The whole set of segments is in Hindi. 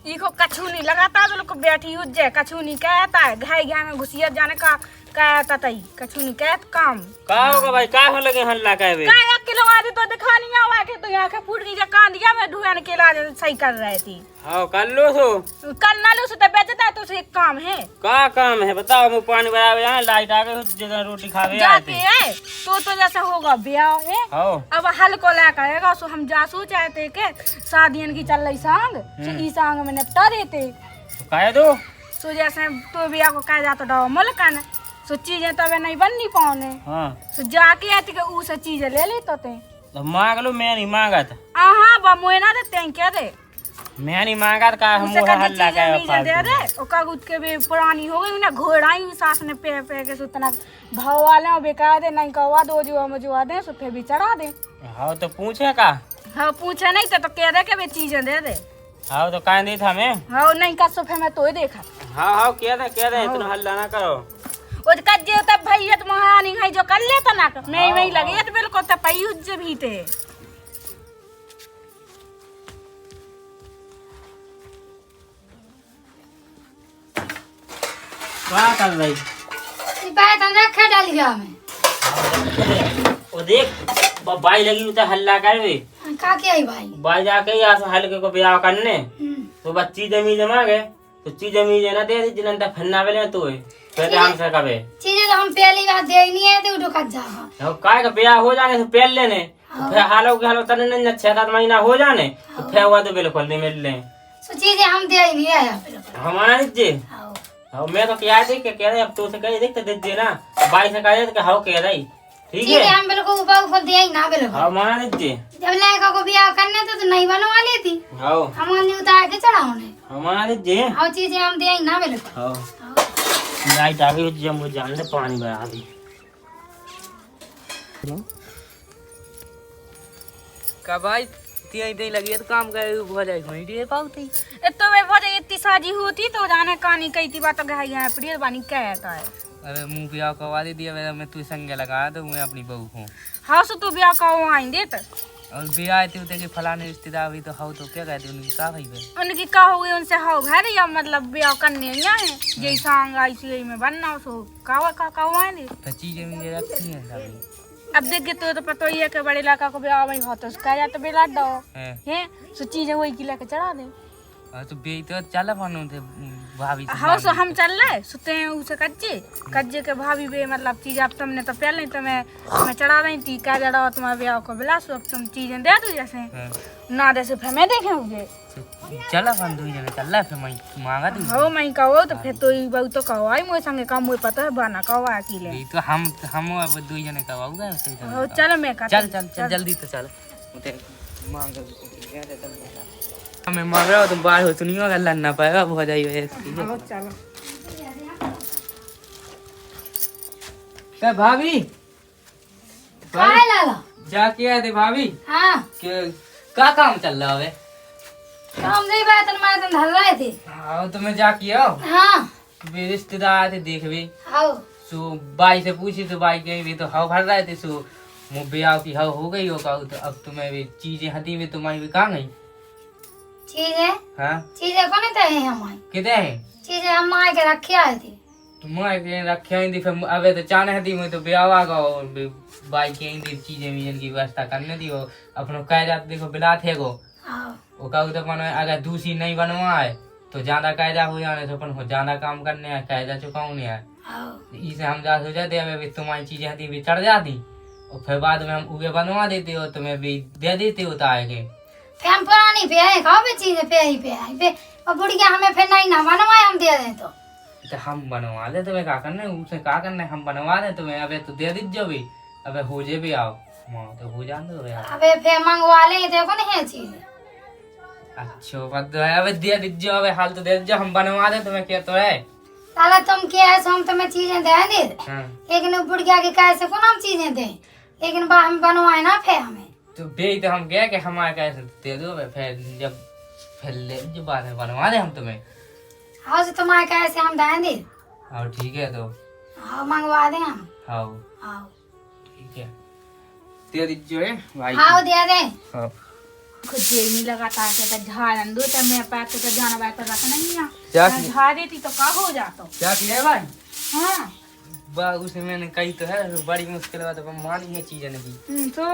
इको कछु नहीं लगाता तो लोग बैठी उठ जाए कछु नहीं कहता है घाई घाई में घुसिया जाने का कहता तई कछु नहीं कहत काम का होगा भाई का हो लगे हल्ला कहवे का 1 किलो आदि तो दिखा नहीं आवा के तो यहाँ के फूट गई जा कान दिया मैं धुआं के इलाज सही कर रही थी। हाँ कर लो सो कल ना लो तो बेचता है तो उसे एक काम है का काम है बताओ मुँह पानी बराबर यहाँ लाइट आ गई जगह रोटी खावे जाते है तो जैसा होगा ब्याह है अब हल को लेकर आएगा सो हम जासू चाहते के शादियन की चल रही सांग सो ई सांग में निपटा देते तो कह दो सो जैसे तो ब्याह को कह जाता डो मलकन सो चीजें तबे नहीं बननी पाने हाँ सो जाके आते के ऊ से चीजें ले लेते तो मांग लो मैं नहीं मांगा था हाँ बा मोए ना देते हैं क्या दे मैं नहीं मांगा था का हम हल्ला कहवे दे दे ओ कागज के भी पुरानी हो गई ना घोड़ाई सास ने पे पे के सुतना भाव वाले बेकार दे नहीं कहवा दो जो मजवा दे सो फिर भी चढ़ा दे। हाँ तो पूछे का हाँ पूछे नहीं तो कह दे के भी चीजें दे दे। हाँ तो कह दी था मैं हाँ नहीं कर सो फिर मैं तो ही देखा हाँ हाँ कह दे तुम हल्ला ना करो ओ कज्जे तब भैया तो महारानी है जो कर लेता ना मैं वही लगे तो बिल्कुल तो पई उज भी थे क्या कर रही बात रखा डाल गया मैं ओ देख बाई लगी उतर हल्ला करवे का क्या है भाई बाई जाके यहाँ से हल्के को ब्याह करने तो बच्ची जमी जमा गए तो चीज जमी ना दे जिनता फन्ना वेले तो पहले हम से कबे चीजें तो हम पहली बार दे नहीं है तो उठो जा तो काय का ब्याह हो जाने से पहले लेने फिर हालो के हालो तने न 6-7 महीना हो जाने तो फिर हुआ तो बिल्कुल नहीं मिल ले सो चीजें हम दे नहीं है हमारा दीजिए हाँ मैं तो क्या थी कह रहे अब तो से कह देख दीजिए ना बाई से कह दे हाउ कह रही ठीक है हम बिल्कुल ऊपर दे ही ना बिल्कुल हाँ माना दीजिए जब लड़का को ब्याह करने तो नहीं बनवा ली थी हाँ हम उतार के चढ़ाओने हमारा दीजिए हाँ चीजें हम दे ही ना बिल्कुल हाँ लाइट आ गई जब मुझे जान दे पानी बहा दी का भाई इतनी लगी है तो काम करे हो जाए वहीं दे पाऊती तो मैं बहुत इतनी साजी होती तो जाने कहानी कही थी बात गई है प्रिय बानी कहता है अरे मुंह ब्याह करवा दे दिया मेरा मैं तू संग लगा तो मैं अपनी बहू हूँ हाँ सो तू ब्याह का आएंगे तो और ब्याह आए थे कि फलाने रिश्तेदार हुई तो हाउ तो क्या कहते उनकी का भाई उनकी का हो गई उनसे हाउ घर या मतलब ब्याह करने यहाँ है यही सांग आई में बनना सो का आएंगे तो चीजें मुझे रखती हैं सभी अब देख तो पता ही है कि बड़े लड़का को ब्याह वही होता उसका या तो बेला दो है सो चीजें वही की लेके चढ़ा दे तो बे तो चल पानो थे भाभी हाँ सो हम चल रहे सुते हैं उसे कज्जे के भाभी बे मतलब चीज अब तुमने तो पहले तो मैं चढ़ा रही थी क्या जड़ा तुम्हारे ब्याह को बिला सो अब तुम चीजें दे दो जैसे ना दे से फिर मैं देखेंगे चला अपन दो जने चल फिर मैं मांगा दी हो मैं कहो तो फिर तो बहु तो कहो आई मोए संगे काम मोए पता है बना कहो अकेले तो हम अब दो जने कवाऊंगा हो चलो मैं चल जल्दी तो चल मांग मैं मांग रहा हूँ तुम बाहर हो सुनियो अगर लड़ना पाएगा बहुत जाइए चलो क्या भाभी काय लाला जाके आए थे भाभी हाँ क्या काम चल रहा है काम नहीं बात हमारे तुम धर रहे थे हाँ तो मैं जाके आओ हाँ मेरे रिश्तेदार थे देख भी आओ सो बाई से पूछी तो बाई कही भी तो हाउ भर रहे थे सो मुँह ब्याह की हाउ हो गई हो का तो अब तुम्हें भी चीजें हती भी तुम्हारी भी कहाँ गई चीजें हाँ चीजें कौन थे हमारी कितने है चीजें हम माँ के रखे आए थे तुम रखे हुई थी फिर अबे तो चाने हती मैं तो ब्याह आगा और बाई की चीजें मीजन की व्यवस्था करने दी हो अपनो कह जाते देखो बिला थे गो वो कहू तो अपन अगर दूसरी नहीं बनवाए तो ज्यादा कायदा हो जाने तो अपन हो ज्यादा काम करने है कायदा चुकाऊ नहीं है इसे हम जा सोचा थे अभी तुम्हारी चीजें हती भी चढ़ जाती और फिर बाद में हम उगे बनवा देते हो तुम्हें भी दे देते हो ताए के हम पुरानी पे है खाओ भी चीजें पे ही पे आई पे और बुढ़िया हमें फिर नहीं ना बनवाए हम दे दें तो हम बनवा दे तुम्हें क्या करना है उसे क्या करना है हम बनवा दे तुम्हें अबे तो दे दीजिए भी अबे हो जे भी आओ तो हो जान दो यार अबे फिर मंगवा ले देखो नहीं है चीज अच्छा बात तो है अबे दे दीजिए अबे हाल तो दे दीजिए हम बनवा दे तुम्हें क्या तो है ताला तुम क्या है हम तुम्हें चीजें दे दे लेकिन बुढ़िया के कैसे कौन हम चीजें दे लेकिन हम बनवाए ना फिर हमें तो बे तो हम गए कि हमारे कैसे दे दो फिर जब फिर ले जो बात है बनवा दे हम तुम्हें हाँ तो तुम्हारे कैसे हम दे दे हाँ ठीक है तो हाँ मंगवा दे हम हाँ हाँ ठीक है दे दीजिए भाई हाँ दे दे हाँ खुद जेल नहीं लगाता है तो झाड़ दो तो मैं पैर तो जाना बैठ तो रखना नहीं क्या है झाड़ देती तो का हो जाता क्या किया भाई? हाँ बा उसने मैंने कही तो है बड़ी मुश्किल बात है, मानी है चीजें नहीं। तो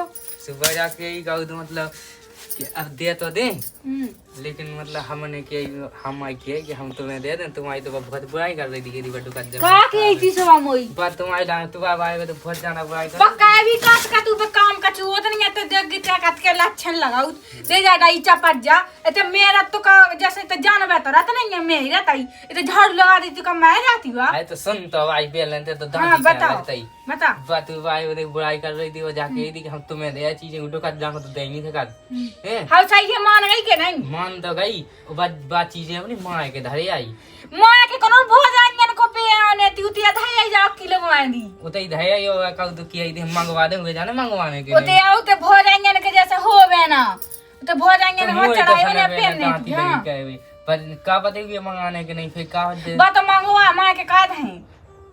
सुबह जाके यही कहूँ तो मतलब कि अब दे तो दे, हम्म, लेकिन मतलब हमने के हम आई किए कि हम तुम्हें दे दें, तुम आई तो बहुत बुराई कर रही थी कि बड्डू का जब का के थी सुबह मोई बात तुम आई लाने तुम आए तो बहुत जाना बुराई कर पक्का भी काट का तू पे काम का चुवत नहीं है तो जग गिटा काट के लक्षण लगाऊ दे जा डाई चपट जा तो मेरा तो का जैसे तो जान बैठा रहता नहीं है मैं ही रहता ही तो झाड़ू लगा देती का मैं जाती हुआ आए तो सुन तो आई बेल लेते तो हाँ दांत बताओ लगता ही बता बात तू आई वो देख बुराई कर रही थी, वो जाके यही थी कि हम तुम्हें दे चीजें उठो का जाको तो दे नहीं था हैं हाँ सही है मान गई के नहीं मान तो गई वो बात चीजें अपनी माँ के धरे आई मां के कोनो भोज आंगन को पे आने ती उतिया धाई जा किलो मांदी उतई धरे आई वो कहू तो किया थी मंगवा दे हुए जाने मंगवाने के ओते आओ ते भोज आंगन के जैसे होवे ना तो भोज आंगन हो चढ़ाई ने पेन नहीं पर का पता कि मंगाने के नहीं, फिर का बात मंगवा मां के का है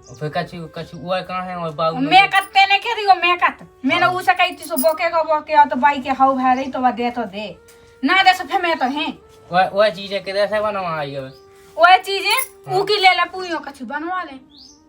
फिर कछु कछु वो कहां है और बाबू मैं कत्ते ने के दियो मैं कत मैंने उसे कही थी सो बोके तो बाई के हाउ भै रही तो दे ना दे सो फे मैं तो है वो चीजें के कैसे बनवाई है वो चीजें ऊ की ले ला पुइयो कछु बनवा ले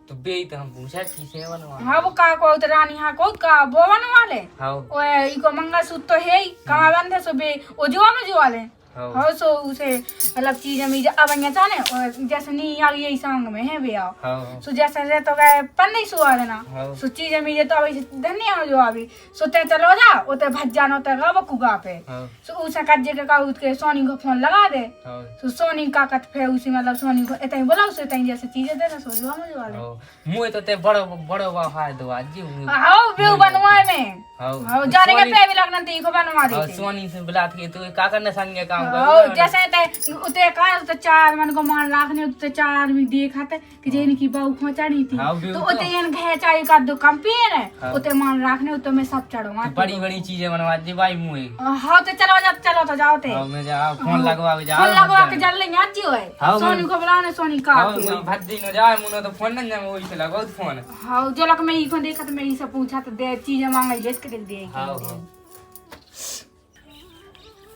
तो बे तो हम पूछा किसे बनवा हां वो का को रानी हां को का वो बनवा ले हां ओए इको मंगलसूत्र तो है ही कहां बंधे सो बे ओ जो में जो वाले हां हाँ सो उसे मतलब चीज में अब जाने और जैसे नहीं आ यही संग में है भैया हां सो जैसे रे तो गए पर नहीं सुआ देना हाँ। सो चीज में तो अभी धन्य जो अभी सो ते चलो जा ओते भज जानो ते गब कुगा पे हां सो उसे कज्जे के का उठ के सोनी को फोन लगा दे हां सो सोनी का कत फे उसी मतलब सोनी को एतई बोला सो एतई जैसे चीज दे ना सो जो में जो वाले मुए तो ते बड़ो बड़ो बाहर दो आज जी हां व्यू बनवाए में हां हां जाने के पे भी लगना ती को बनवा हां दी सोनी से बुलात के तू का करने संगे काम हां कर जैसे ते उते का तो चार मन को मान रखने तो चार आदमी देखाते कि जेन की बाऊ खोचाड़ी थी हाँ, भी तो तो। उते यन घे चाय का दो कंपेयर है हाँ। उते मान रखने तो मैं सब चढ़ूंगा बड़ी बड़ी चीजें बनवा दे भाई मुए हाँ तो चलो तो जाओ ते हां मैं जा फोन लगवा जा फोन लगवा के जल लेंगे आज होए हाँ, सोनी को बुलाने सोनी का हां वही भद्दी न जाए मुनो तो फोन न वही से लगाओ फोन हाँ जो लग मैं ई को देखा तो मैं ई से पूछा तो दे चीज मांगी लेस के दे हां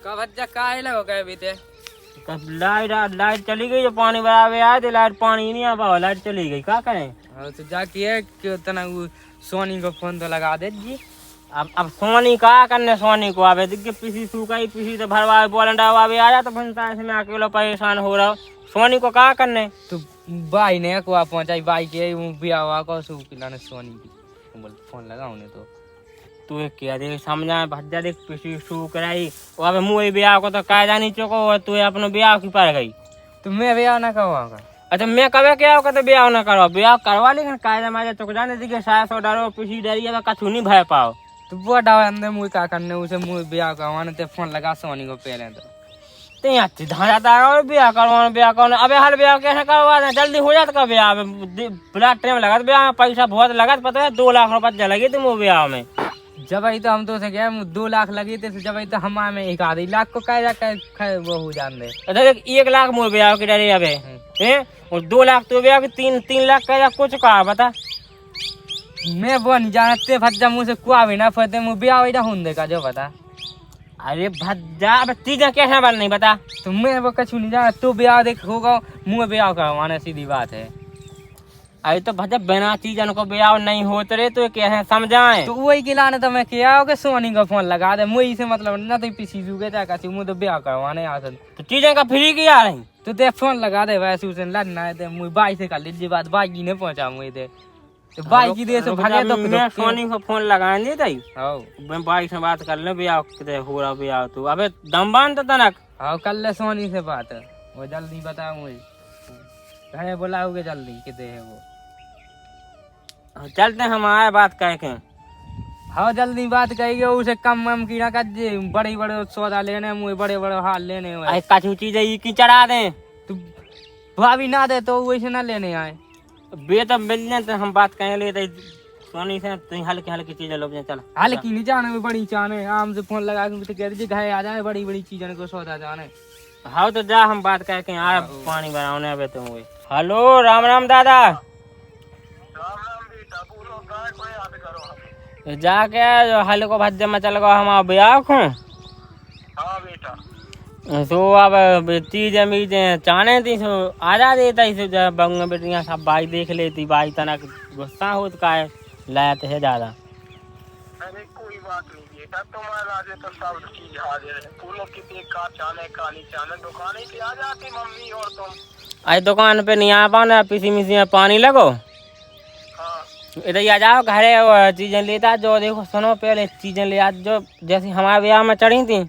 का बच्चा काहे लगो गए बीते लाइट चली गई, पानी बराबर आए थे, लाइट पानी नहीं आ पाओ, लाइट चली गई, क्या करें? हाँ तो जाके है कि तना वो सोनी को फोन तो लगा दे जी। अब सोनी का करने, सोनी को आवे दिख पीसी सूखाई पीसी तो भरवा बोलन आवे आ जा तो फंसा में अकेला परेशान हो रहा, सोनी को क्या करने? तो भाई ने को पहुंचाई बाई के बियाह को सु पिलाने सोनी की बोल फोन लगाओ ने तो तू क्या दे समझा भज्जा देख पीसी सू कराई वो अब मुँह ब्याह को तो कायदा नहीं चुको, तू अपने ब्याह की पर गई तो मैं ब्याह ना करवाऊंगा। अच्छा मैं कभी क्या होगा तो ब्याह ना करवा, ब्याह करवा लेकिन कायदा माजा चुक जाने दिखे साया सौ डरो पीसी डरी अब कछु नहीं भय पाओ तो वो डावा अंदर मुँह का करने उसे मुँह ब्याह करवाने ते फोन लगा सोनी को पहले तो यहाँ धारा और ब्याह करवाना अबे हर ब्याह कैसे करवा दें, जल्दी हो जाता का ब्याह में बड़ा टाइम लगा ब्याह में, पैसा बहुत लगा पता है 2 लाख रुपया लगे तुम वो ब्याह में। जब आई तो हम तो क्या 2 लाख लगे थे, जब आई तो हमारे में 1.5 लाख को कह वो हो जान दे। अच्छा 1 लाख मुँह ब्याह की डरी अबे है और 2 लाख तो ब्याह की 3 लाख का कुछ कहा बता। मैं वो नहीं जानते भज्जा मुँह से कुआ भी ना फते मुँह ब्याह वही होने का जो बता। अरे भज्जा अब चीजें कैसे बन नहीं बता, तो मैं वो कछु नहीं जाना, तू ब्याह देख होगा मुँह ब्याह करवाना सीधी बात है। अरे तो भज्जा बिना चीजन को ब्याह नहीं होते रे तो कैसे समझाएं? तो वही खिलाने तो मैं क्या हो सोनी का फोन लगा दे मुझे से मतलब ना तो पीसी जुगे था मुँह तो ब्याह करवाने आ तो चीजें का फ्री की आ रही तो दे फोन लगा दे वैसे उसे लड़ना है मुझे बाई से कर लीजिए बात बाई की नहीं पहुंचा मुझे दे तो बाई की दे तो भागे तो मैं सोनी को फोन लगाने नहीं थी, हाँ मैं बाई से बात कर ले ब्याह कितने हो रहा ब्याह तू अबे दम बांध तो तनक। हाँ कर ले सोनी से बात वो जल्दी बता मुझे कहे बुलाओगे जल्दी कितने है वो चलते हम आए बात कह के। हाँ जल्दी बात कहेंगे उसे कम वम की ना कर बड़े बड़े सौदा लेने मुझे बड़े बड़े हाल लेने अरे कछु चीजें की चढ़ा दे तो भाभी ना दे तो वैसे ना लेने आए बे तो मिलने तो हम बात कहें ले सोनी से तुम हल्की हल्की चीजें लो चल हल्की नहीं जाने बड़ी चाने आम से फोन लगा के कह दीजिए घाय आ जाए बड़ी बड़ी चीजें को सौदा जाने। हाँ तो जा हम बात करके आए पानी बनाने अबे तुम वही। हेलो राम राम दादा। जाके जो हल को भज्जे में चल गो हम ब्याह को सो अब चीज मीजें चाने थी सो आजा देता ही सो बंग बेटियां सब भाई देख लेती भाई तना गुस्सा होत का है लायत है ज्यादा। अरे कोई बात नहीं बेटा, तुम्हारा आज तो सब चीज हाजिर है। फूलों की देख का चाने काली चाने दुकाने की आ जाती मम्मी और तुम। आज दुकान पे नहीं आ पाना, पीसी मिसी में पानी लगो। हाँ इधर आ जाओ घरे चीजें लेता जो। देखो सुनो पहले चीजें ले आज जो जैसी हमारे ब्याह में चढ़ी थी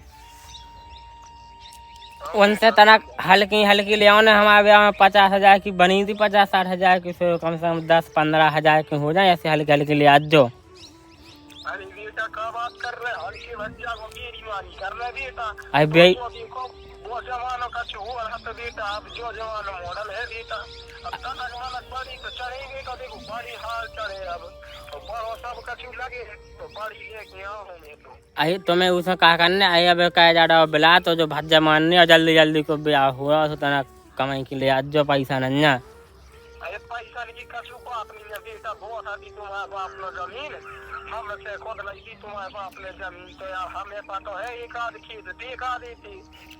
उनसे तनक हल्की हल्की ले आओ ना। हमारे ब्याह में 50,000 की बनी थी, 50-60,000 की, सो कम से कम 10-15,000 की हो जाए ऐसे हल्की हल्की ले आज जो। अरे बेटा क्या बात कर रहे हो, हल्के बच्चा को मेरी मानी कर रहे बेटा। अरे भाई तो देखो वो जमानों का छुआ रहा तो बेटा, अब जो जमाना मॉडल है बेटा, अब तक मानक बड़ी तो चढ़ेंगे तो देखो बड़ी हाल चढ़े अब तो बड़ो सब कछु लगे तो बड़ी लेके आओ मैं तो। अरे तुम्हें उसमें कहा करने आई अब कह जा रहा बिला तो जो भज्जा मानने और जल्दी जल्दी को ब्याह हुआ तो तना कमाई के लिए आज जो पैसा नन्या। अरे पैसा की कछु बात नहीं है बेटा, बहुत आदि तुम्हारे बाप ने जमीन हमसे खुद लगी तुम्हारे बाप ने जमीन तो यार हमें पता है एक आध खेत देखा देती।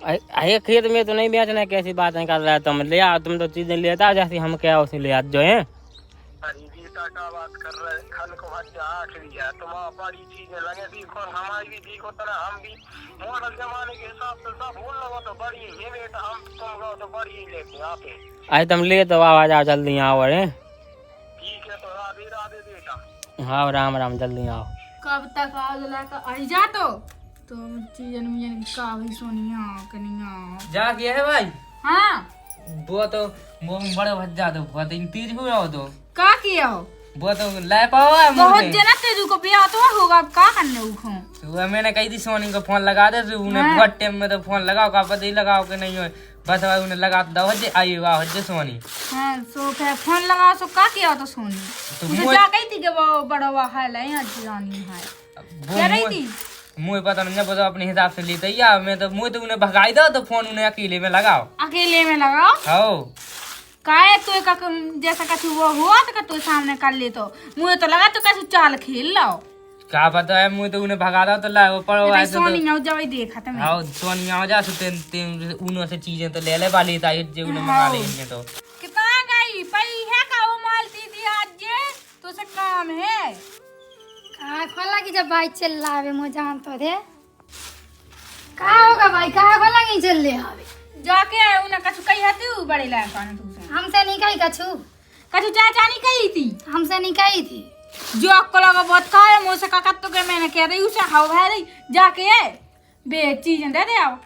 अरे खेत में तो नहीं बेचना, कैसी बातें कर रहा है तुम। ले आओ तुम तो चीजें लेता जैसे हम क्या उसे ले आज जो है। अरे बेटा क्या बात कर रहे हैं, खन को भज्जा आख लिया तुम्हारा बड़ी चीजें लगे देखो हमारी भी देखो तरह हम भी मॉडल जमाने के हिसाब से सब बोल लो तो बड़ी है बेटा, हम तुम गो तो बड़ी ही लेके आते। अरे तुम ले तो आवाज आओ जल्दी आओ। अरे ठीक है तो राधे राधे बेटा। हाँ राम राम जल्दी आओ। कब तक आओ लाकर आई जा तो चीजन मिजन का भाई सोनिया कनिया जा गया है भाई। हाँ वो तो वो बड़े भज्जा तो बहुत तेज हुआ हो तो का किया हो वो तो ला पाओ है बहुत मुझे। जना तेजू को ब्याह तो होगा, अब का करने उखो। तो मैंने कही थी सोनी को फोन लगा दे तो उन्हें बहुत टाइम में तो फोन लगाओ का पता ही लगाओ कि नहीं हो बस भाई उन्हें लगा दो हजे आई वाह हजे सोनी। हाँ सो फिर फोन लगाओ सो का किया तो सोनी तो मुझे मुझे- जा कही थी कि वो बड़ा हाल है यहाँ जानी है क्या रही थी। मुझे पता नहीं वो तो अपने हिसाब से लेते ही आ, मैं तो मुझे तो उन्हें भगाई दो तो फोन उन्हें अकेले में लगाओ। अकेले में लगाओ हो काहे तो का जैसा कछु वो हुआ तो तू सामने कर ले तो मुझे तो लगा तो कछु चाल खेल लो क्या पता है मुझे तो उन्हें भगा दो तो ला वो पड़ो तो आए तो सोनी ना जब देखा तो मैं हाँ सोनी आ जा तो उन्हों से चीजें तो ले ले वाली था ये उन्हें मंगा लेंगे तो कितना गई पई है का वो मालती थी आज जे तो से काम है कहाँ खोला कि जब बाइक चल रहा है मुझे जान तो थे कहाँ होगा भाई, कहाँ खोला नहीं चल रहे अभी जाके उन्हें कछु कही हती उ बड़ी लायक पाने तू से हमसे नहीं कही कछु, कछु चाचा नहीं कही थी हमसे नहीं कही थी। जो आपको लगा बहुत खा है मुझसे काका तो के मैंने कह रही उसे खाओ भाई रही जाके बे चीजें दे दे आओ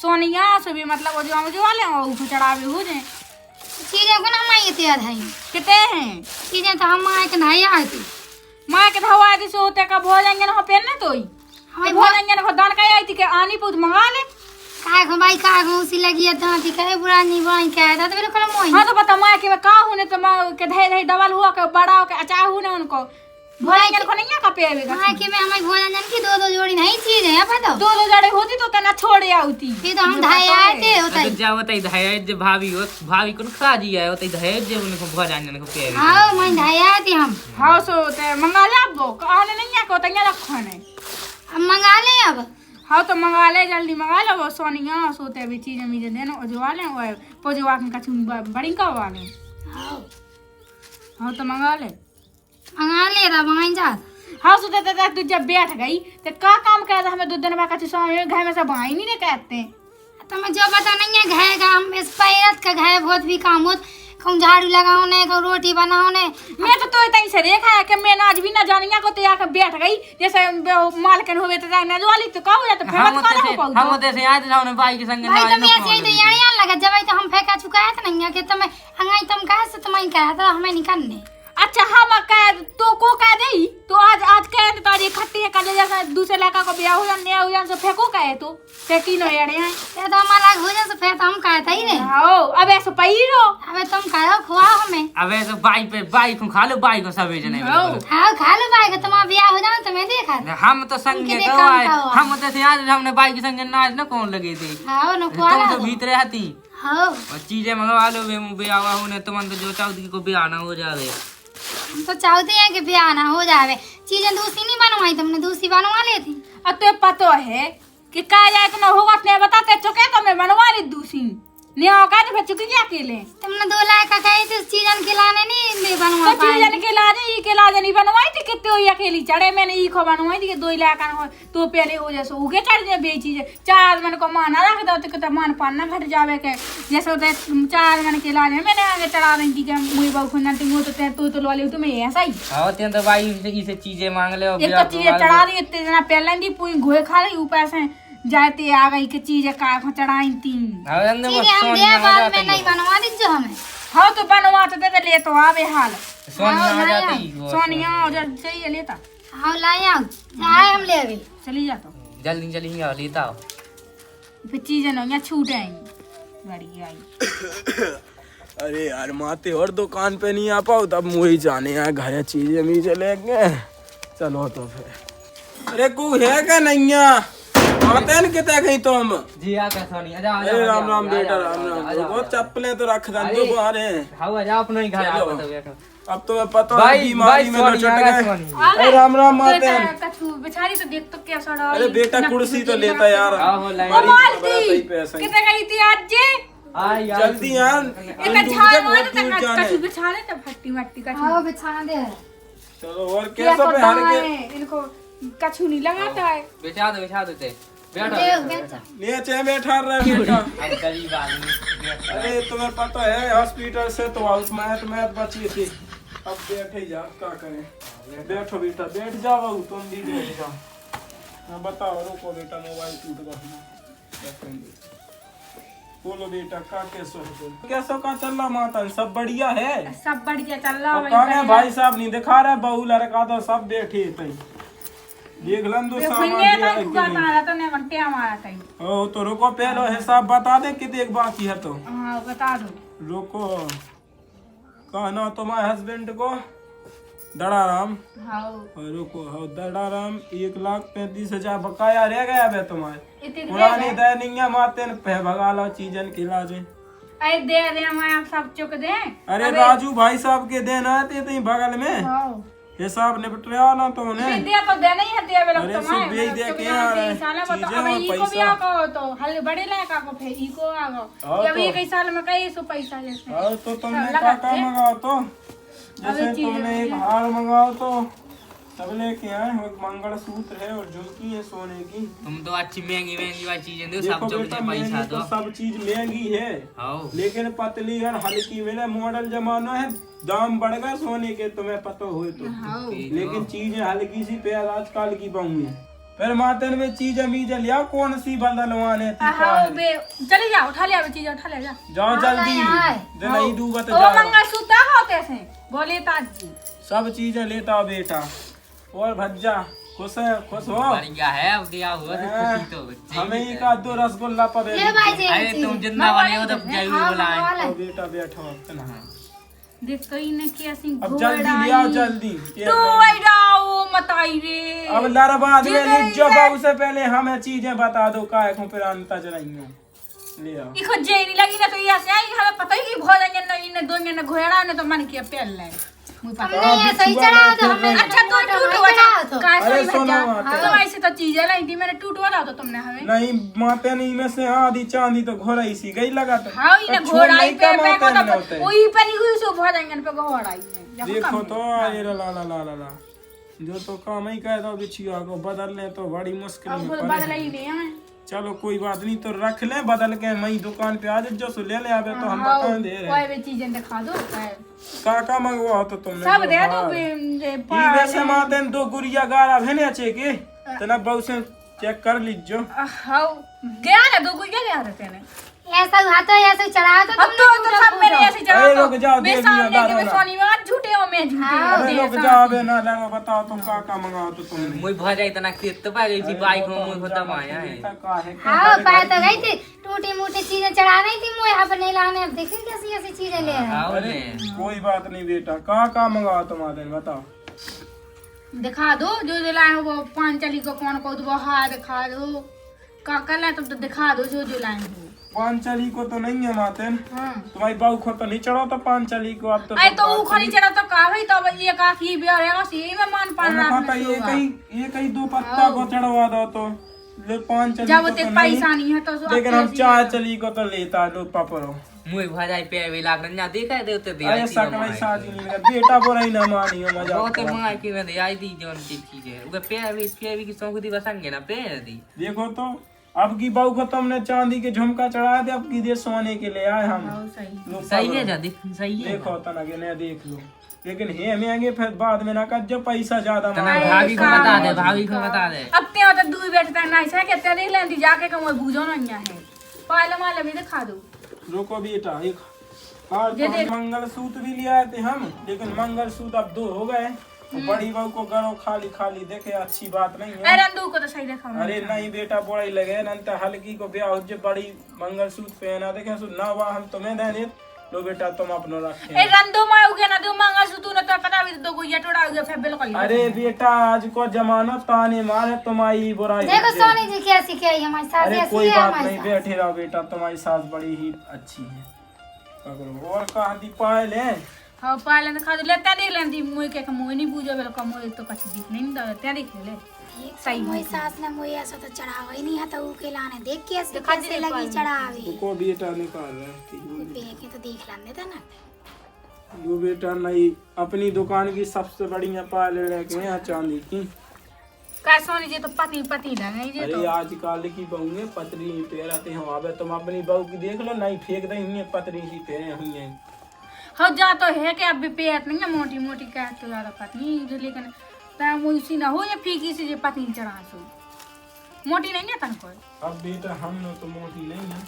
सोनिया से भी मतलब वो जो वाले हैं वो ऊपर चढ़ावे हो जाए चीजें को ना माई थे अधाई कितने हैं चीजें तो हम माए के नहीं आई थी। माँ के धवा दी से होते का भो जाएंगे ना पहनने तो ही हमें भो जाएंगे ना दान का आई थी के आनी पूछ मंगा ले काय को भाई काय को उसी लगी है दांती कहे बुरा नहीं बुराई कहे था तो मेरे को मोई हाँ तो बता माँ के का होने तो माँ के धै धै डबल हुआ के बड़ा हो के अचार होने उनको भोलेंगे को नहीं का पे आवेगा माँ के में हमारी भोजन जन की दो जोड़ी नहीं चीज है पता दो जड़े होती तो तना छोड़े आउती ये तो हम धाए आए थे होता तो जा होता ही दहेज जो भाभी हो भाभी को खा जी है होता ही दहेज जो उनको बहुत जाने को पे हाँ मैं धाए आए थे हम हाँ सो ते मंगा ले अब कहने नहीं है को तंगे रखो नहीं हम मंगा ले अब हाँ तो मंगा ले जल्दी मंगा ले वो सोनिया सोते अभी चीजें मीजें देना उजवा ले वो पोजवा के कछु बड़ी का वाले हाँ तो मंगा ले रहा मंगाई जा हाँ सोते तू जब बैठ गई तो का काम कर रहा हमें 2 दिन में कछु समय घर में से भाई नहीं कहते तो मैं जो पता नहीं है घाय का हम इस पैरत का घाय बहुत भी काम होत कहूँ झाड़ू लगाओ ने कहूँ रोटी बनाओ ने मैं तो तई से देखा है कि मैं आज भी ना जानिया को तो आके बैठ गई जैसे मालकन हुए तो जाने वाली तो का हो जाता फिर मत करो पाऊ हम होते से आए थे ना उन्हें भाई के संग भाई तुम ऐसे ही तो यार लगा जब तो हम फेंका चुका है तो नहीं है कि तुम हंगाई तुम कहे से तुम कहे तो हमें निकलने अच्छा हम कह तो को कह दई तो आज कह दे तारी खट्टी है कल जैसा दूसरे लड़का को ब्याह हो जाने हो जान से फेंको कहे तो फेंकी नो यार हैं ये तो हमारा हो जाए तो फिर तो हम कहता ही रे आओ अब ऐसे पईरो अबे तुम कहो खुआओ हमें अबे तो बाई को खा लो बाई को सब जने हाँ खा लो भाई तुम्हारा ब्याह हो जाए तो मैं देखा हम तो संग उनके में लिए गवाए काम का हुआ। हम तो से आज हमने बाई के संग नाच न कौन लगे थे हाँ न तुम खुआ तो भीतर आती हाँ और चीजें मंगवा लो वे ब्याह होने तुम तो जो चाहती को ब्याह ना हो जावे हम तो चाहते हैं कि ब्याह ना हो जावे चीजें दूसरी नहीं बनवाई तुमने दूसरी बनवा ली थी अब तो पता है कि कह जाए तो ना होगा अपने बताते चुके तो मैं बनवा ली दूसरी नहीं होगा तो फिर चुकी क्या अकेले तुमने 2 लाख का कही थी चीजन खिलाने नहीं बनवा तो चीजन के लाजे नहीं बनवाई थी कितने हुई अकेली चढ़े मैंने ई खो बनवाई थी कि 2 लाख तो पहले हो जैसे उगे चढ़ जाए बेची चार मन को माना रख दो तो मान पाना घट जावे के जैसे होते 4 मन के लाजे मैंने आगे चढ़ा रही थी कि मुई बहु खुना तो लो ली तुम्हें ऐसा ही हाँ तो भाई इसे चीजें मांग ले एक तो चीजें चढ़ा रही इतने जना पहले दी पूरी घोए खा रही ऊपर से जाते आ गई कि चीजें का चढ़ाई थी हम दे बाद में नहीं बनवा दीजिए हमें हाँ तो बनवा तो दे ले तो आवे हाल सोनिया आ जाती सोनिया उधर चाहिए लेता हाँ लाए आओ जाए हम ले अभी चली जा तो जल्दी आओ लेता आओ फिर चीजें ना यहाँ छूट आएंगी गाड़ी आई अरे यार माते और दुकान पे नहीं आ पाओ तब मुझे जाने यार घर चीजें भी चलेंगे चलो तो फिर अरे कु है क्या नहीं आते हैं कितने कहीं तो हम जी आ का सोनिया जा अरे राम राम बेटा राम राम वो चप्पलें तो रख दो बाहर हाउ जा अपना ही घर आओ तो बैठो अब तुम्हें पता है बीमारी में न चढ़ गए अरे राम राम माते हैं कछु बेचारी तो देख तो कैसा रहा अरे बेटा कुर्सी तो लेता यार आओ लाइन ओ मालती कितने गई थी आज जे आई जल्दी यार एक झाड़ मार तक कछु बिछा ले तब फट्टी मट्टी कछु आओ बिछाना दे चलो और कैसे पे हर के इनको कछु नहीं लगाता है बिछा दो ते बैठो नीचे बैठा रहे बेटा अब गरीब आदमी अरे तुम्हें पता है हॉस्पिटल से तो हाउस में बची थी अब बैठे जा क्या करें बैठो बेटा बैठ जाओ तुम भी बैठ जाओ मैं बताओ रुको बेटा मोबाइल टूट गया बोलो बेटा का कैसो का चल रहा माता सब बढ़िया है सब बढ़िया चल रहा तो कहाँ है भाई साहब नहीं दिखा रहे बहू लड़का तो सब बैठे थे देख लन दो ओ तो रुको पहले हिसाब बता दे कितने एक बाकी है तो बता दो रुको कहना तुम्हारे हस्बैंड को दड़ाराम और रुको हो दड़ाराम 1,35,000 बकाया रह गया बे तुम्हारे पुरानी दैनिया माते पे भगा लो चीजन की लाजे अरे दे मैं आप सब चुक दे अरे राजू भाई साहब के देना है ते बगल में हिसाब निपटवा ना तो उन्हें दे तो देना ही है दे वेला अरे तो सब बेच दे के आ रहा है चीजें और इको भी पैसा आको तो हल बड़े लायका को फिर इको आगो जब एक ही साल में कई सौ पैसा जैसे और तो तुमने काका मंगाओ तो जैसे तुमने एक हार मंगाओ तो सब लेके आए एक मंगलसूत्र है और झुमकी है सोने की तुम तो अच्छी महंगी वाली चीजें दो देखो सब बेटा पैसा महंगी दो तो सब चीज महंगी है आओ लेकिन पतली और हल्की मेरा मॉडल जमाना है दाम बढ़ गए सोने के तुम्हें पता हो तो लेकिन चीजें हल्की सी प्यार आजकल की बहु है फिर मातन में चीजें बीजे लिया कौन सी बदलवाने चले जाओ उठा ले चीज उठा ले जाओ जल्दी नहीं दूंगा तो ओ जाओ मंगलसूत्र होते से बोले ताजी सब चीजें लेता बेटा और भज्जा खुश हो बढ़िया है अब दिया हुआ तो खुशी तो बच्चे हमें एक आध 2 रसगुल्ला पर ले भाई जी अरे तुम जितना बने हो तो जरूर बुलाएं बेटा बैठो देख कहीं ने कैसी अब जल्दी ले आओ जल्दी तो आइराओ मत आई रे अब लड़बाद में लिख जो बाबू से पहले हमें चीजें बता दो काय को फिर अंता जराइयो ले आओ इको जेनी लगी ना तो ये से आई हमें पता ही कि भोजन नहीं ने दो ने घोड़ा ने तो मन के पेल ले हमने ये सही चढ़ा तो हमने अच्छा तो टूटवा तो काय अरे सही सुनो भज्जा माता। तो ऐसे तो चीजें लाई थी मैंने टूटवा तो तुमने हमें नहीं माते नहीं में से आधी चांदी तो घोड़ा इसी गई लगा तो हां ये अब घोड़ा छोड़ ही पे नहीं पे कमाते को होते। तो वही पे नहीं हुई सो भोजन पे घोड़ा ही देखो तो ये ला ला ला ला ला जो तो काम ही कह दो बिछिया को बदलने तो बड़ी मुश्किल अब में बदल पड़े ही नहीं हमें चलो कोई बात नहीं तो रख ले बदल के मई दुकान पे आ जो सो ले ले आवे तो हम बता दे रहे कोई भी चीजें दिखा दो काका मंगवाओ तो तुमने सब जो दे दो हार। ये ई वैसे माते 2 गुड़िया गारा भेने अच्छे के तना बहु से चेक कर लीजो हां गया ना दो गुड़िया गया रहते ने ऐसा हुआ तो ऐसे चढ़ा तो अब तो सब मेरे ऐसे चढ़ा अरे रुक जाओ, मैं दे सामने दिया, के मैं दादा। सोनी में आज झूठे हो मैं झूठे हो अरे रुक जाओ बे ना लगा बताओ तुम काका मंगाओ तो तुमने मुई भजा इतना खेत तो पा गई थी बाइक में मुई खत्म आया है का है हाँ पाया तो गई थी टूटी मूटी चीजें चढ़ा नहीं थी मुझे यहाँ पे नहीं लाने अब देखिए कैसी कैसी चीजें ले आए आओ अरे ने कोई बात नहीं बेटा का मंगाओ तुम्हारे बताओ दिखा दो जो लाए हो वो पांचली को कौन को वो हार दिखा दो का कर लाए तुम तो दिखा दो जो लाए हो पांचली को तो नहीं है मातेन हां तुम्हारी बाबू को तो नहीं चढ़ो तो पांचली को अब तो आई तो वो खरी चढ़ा तो का है तो ये काफी भी रहेगा सी में मान पा रहा पता ये कहीं 2 पत्ता को चढ़वा दो तो ले 5 चली जब को ते तो पैसा नहीं, नहीं है तो लेकिन हम 4 चली को तो लेता लो पापड़ो मुई भजाई पे भी लाख रंजा देखा दे उते दे अरे सकलाई साजी नहीं बेटा बोरा ही ना मानी हो मजा बहुत मंगा के मैं दे आई दी जोन की चीज है उगे पे भी की सौंग दी बसंगे ना पे दी देखो तो अब की बहू को तुमने चांदी के झुमका चढ़ा दे, अब की दे सोने के ले आए हम। लो सही पापड़ो। है जा देख सही है देखो तना के ने देख लो, लेकिन हे महंगे फिर बाद में ना कर जो पैसा ज्यादा तना मांगे। भाभी को बता दे भाभी को बता दे अब ते तो दूर बैठता नहीं है कि ते देख लेंदी जाके कम बूझो ना यहाँ है पाले माले भी दिखा दो। रुको बेटा एक आज ये तो देख। मंगलसूत्र भी ले आए थे हम, लेकिन मंगलसूत्र अब 2 हो गए। तो बड़ी बहू को गड़ो खाली खाली देखे अच्छी बात नहीं है। रंदू को तो सही देखा अरे नहीं बेटा बोरा ही लगे नंत हल्की को ब्याह हो जे बड़ी मंगलसूत्र पहना देखे सु ना वाह हम तुम्हें देने लो बेटा तुम अपनो रखे। ए रंदू मार उगे ना दो मंगलसूत्र न तो पता भी दो को ये टोड़ा उगे फिर बिल्कुल अरे बेटा आज को जमाना ताने मारे तुम्हारी बुराई देखो है। सोनी जी कैसी क्या है हमारी सास अरे ऐसी कोई है बात हमारी नहीं सास। बैठे रहो बेटा, तुम्हारी सास बड़ी ही अच्छी है। पकड़ो और कहा दी पायल है हां पाले न खा दे लेते देख लेंदी मुई के मुई नहीं बूझो बिल्कुल मुई तो कुछ दिख नहीं दा ते देख ले सही मोई सास ने मोई ऐसा तो चढ़ावा ही नहीं है तो ऊके लाने देख के ऐसे दिखा कैसे दे लगी पाल। चढ़ावे को बेटा निकाल रहे के तो देख लाने था ना। वो बेटा नहीं अपनी दुकान की सबसे बढ़िया पायल लेके यहाँ चांदी की। का सोनी जी तो पति पति लगे जे अरे तो आजकल की बहू में पतली ही पैराते हो, अब तुम अपनी बहू की देख लो नहीं फेंक दे हुई पतली सी पैरे हुई हैं। हो जा तो है कि अब भी पेट नहीं है मोटी मोटी का तो ज्यादा पत्नी लेकिन ता मुई सी ना हो ये फीकी से जे पत्नी चढ़ा सो मोटी नहीं है तन को। अब बेटा हम लोग तो मोटी नहीं है।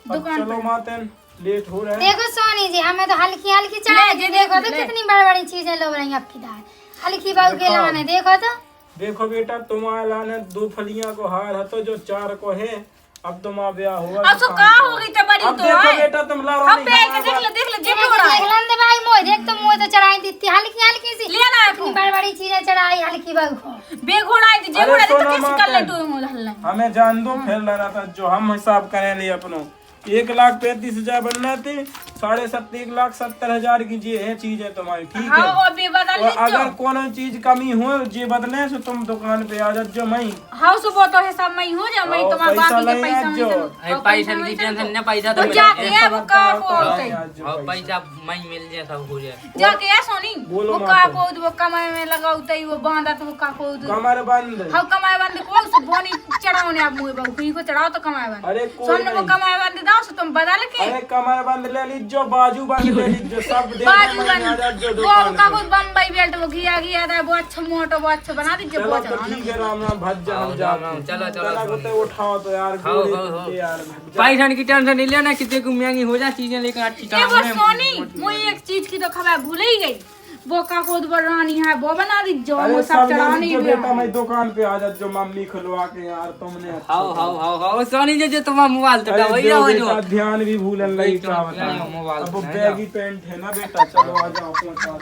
अब दुकान चलो मातन लेट हो रहा है। देखो सोनी जी हमें तो हल्की हल्की चढ़ाई ले, थी। ले, देखो तो ले। कितनी बड़ी बड़ी चीजें लोग रही आपकी दाल हल्की बाबू के लाने देखो तो। देखो बेटा तुम्हारे लाने 2 फलियां को हार है तो जो 4 को है। अब तुम्हारा ब्याह हुआ अब तो का हो गई ते बड़ी अब तो देखो है बेटा तुम ला हम पे के देख ले जे हो रहा देख है लेंदे भाई मोई देख तो मोई तो चढ़ाई दी थी हल्की हल्की सी। ले ना इतनी बड़ी बड़ी चीजें चढ़ाई हल्की बाबू को। बेघोड़ा है जे अरे घोड़ा तो सोना कैसे माता। कर ले तो हल्ला हमें जान दो फिर लेना था जो हम हिसाब करें लिए अपनो 1,35,000 बनना थे 1,70,70,000 की ये है चीजें तुम्हारी ठीक है। हां और बे बदल और ली अगर कोनो चीज कमी हो जे बदले तो तुम दुकान पे आ जाओ मई हाउ सुबह तो हिसाब में ही हो जा मैं और तुम्हारा पैसा बाकी के नहीं पैसा है जो। में ए पैसा की टेंशन ना पैसा तो तो मिल जाके जाए है वो का को होते और पैसा मैं मिल जाए सब हो जाए जाके है सोनी बोलो वो माता। का को वो कमाए में लगाउते वो बांधा तो वो का को कमर बंद। हाउ कमाए बंद को सो बोनी चढ़ाओने आप मुए बाबू को चढ़ाओ तो कमाए बंद अरे कोई सोने वो नहीं। कमाए बंद दाओ सो तुम बदल के अरे कमर बंद ले लीजो बाजू बंद ले लीजो सब दे बाजू आ जाओ बंद वो दुकान का पे। को बम्बई बेल्ट वो घिया था वो अच्छा मोटा वो अच्छा बना दीजिए चलो वो तो चढ़ाओ ठीक है राम राम भज जा हम आओ, जाते राम, हैं। चलो, चलो, तना को सोनी। तो उठाओ तो यार खाओ, गोली खाओ, खाओ। दे यार भज जा। पैसा की टेंशन नहीं लेना कितने को महंगी हो जाए चीजें लेकर अच्छी ए काम वो है सोनी मुझे एक चीज की तो खबर भूल ही गई वो का को रानी है वो बना दी जो अरे वो सब सब ले चढ़ाने लीजो ही बेटा मैं दुकान पे आ जा जो मम्मी खुलवा के यार तुमने अच्छा how how how how Sony जो तुम्हारा मोबाइल तो अरे वही जो हो बेटा जो ध्यान भी भूलन लगी वही क्या तो, क्या बता मोबाइल अब वो है, बैगी पैंट है ना बेटा चलो आ जाओ पहुंचा दो।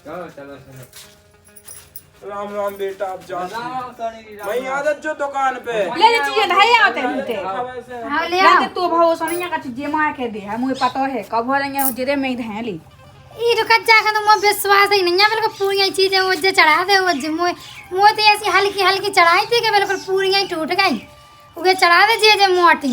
चलो चलो चलो राम राम बेटा आप जाओ मैं आ जा जो दुकान पे ले ले चीजें ढाई आते होते हाँ ले आओ। ले तू भाव सोनिया का चीजें मार के दे है मुझे पता है कब हो रही है जेरे में धैली ये तो कच्चा का तो मुझे विश्वास ही नहीं है बिल्कुल पूरी चीजें वो जो चढ़ा दे वो मुझे मुझे तो ऐसी हल्की हल्की चढ़ाई थी कि बिल्कुल पूरी टूट गई उगे चढ़ा दे जे मोटी।